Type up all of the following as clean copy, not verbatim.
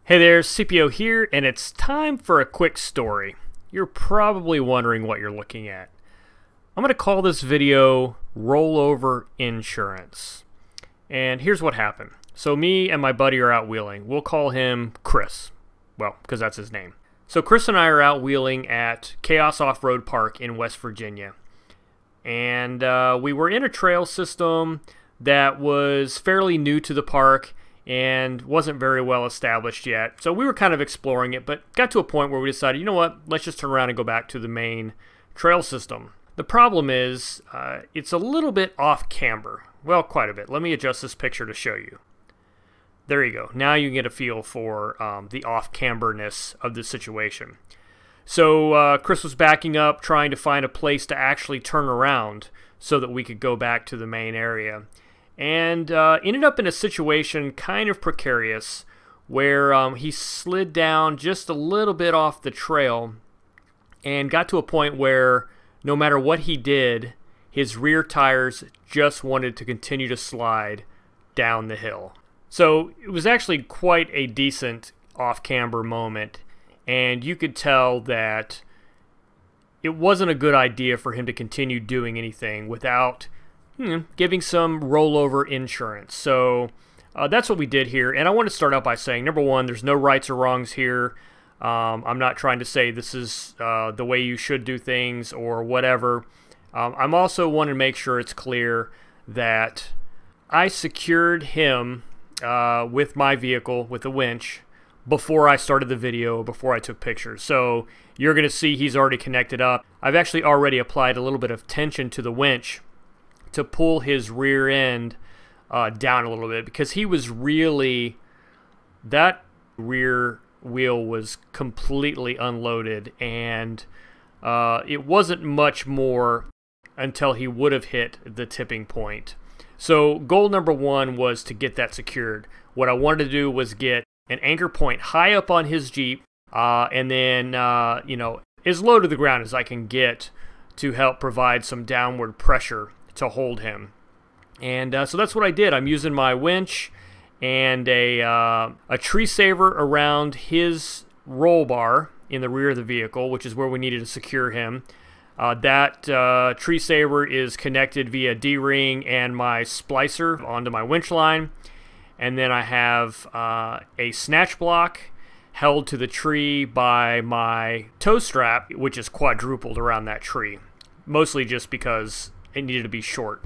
Hey there, CPO here, and it's time for a quick story. You're probably wondering what you're looking at. I'm going to call this video Rollover Insurance. And here's what happened. So me and my buddy are out wheeling. We'll call him Chris. Well, because that's his name. So Chris and I are out wheeling at Chaos Off-Road Park in West Virginia. And we were in a trail system that was fairly new to the park and wasn't very well established yet. So we were kind of exploring it, but got to a point where we decided, you know what, let's just turn around and go back to the main trail system. The problem is it's a little bit off camber. Well, quite a bit. Let me adjust this picture to show you. There you go. Now you can get a feel for the off-camberness of the situation. So Chris was backing up, trying to find a place to actually turn around so that we could go back to the main area. And ended up in a situation kind of precarious where he slid down just a little bit off the trail and got to a point where no matter what he did, his rear tires just wanted to continue to slide down the hill. So it was actually quite a decent off-camber moment, and you could tell that it wasn't a good idea for him to continue doing anything without giving some rollover insurance. So that's what we did here. And I want to start out by saying, number one, there's no rights or wrongs here. I'm not trying to say this is the way you should do things or whatever. I'm also wanting to make sure it's clear that I secured him with my vehicle, with a winch, before I started the video, before I took pictures. So you're going to see he's already connected up. I've actually already applied a little bit of tension to the winch to pull his rear end down a little bit, because he was really, that rear wheel was completely unloaded, and it wasn't much more until he would have hit the tipping point. So goal number one was to get that secured. What I wanted to do was get an anchor point high up on his Jeep, and then as low to the ground as I can get to help provide some downward pressure to hold him. And so that's what I did. I'm using my winch and a tree saver around his roll bar in the rear of the vehicle, which is where we needed to secure him. That tree saver is connected via D-ring and my splicer onto my winch line. And then I have a snatch block held to the tree by my tow strap, which is quadrupled around that tree, mostly just because it needed to be short.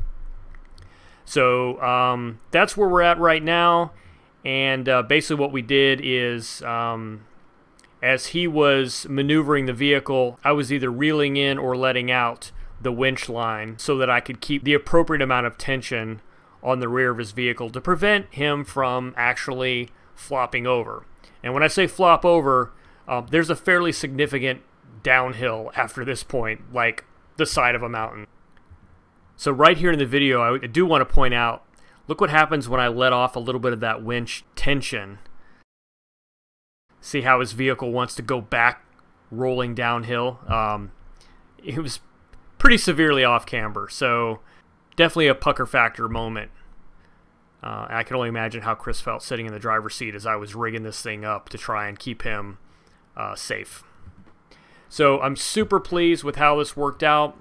So that's where we're at right now. And basically what we did is, as he was maneuvering the vehicle, I was either reeling in or letting out the winch line so that I could keep the appropriate amount of tension on the rear of his vehicle to prevent him from actually flopping over. And when I say flop over, there's a fairly significant downhill after this point, like the side of a mountain. So right here in the video, I do want to point out, look what happens when I let off a little bit of that winch tension. See how his vehicle wants to go back rolling downhill? It was pretty severely off camber, so definitely a pucker factor moment. I can only imagine how Chris felt sitting in the driver's seat as I was rigging this thing up to try and keep him safe. So I'm super pleased with how this worked out.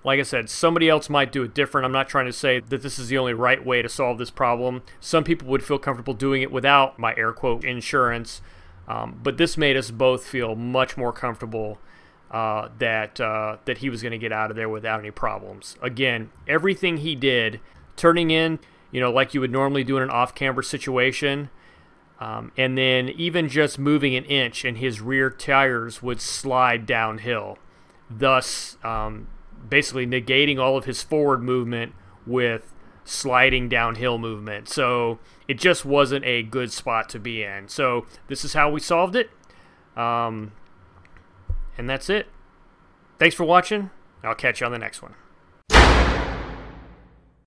Like I said, somebody else might do it different. I'm not trying to say that this is the only right way to solve this problem. Some people would feel comfortable doing it without my air quote insurance, but this made us both feel much more comfortable that he was going to get out of there without any problems. Again, everything he did, turning in, like you would normally do in an off-camber situation, and then even just moving an inch and his rear tires would slide downhill, thus basically negating all of his forward movement with sliding downhill movement. So it just wasn't a good spot to be in. So this is how we solved it. And that's it. Thanks for watching. I'll catch you on the next one.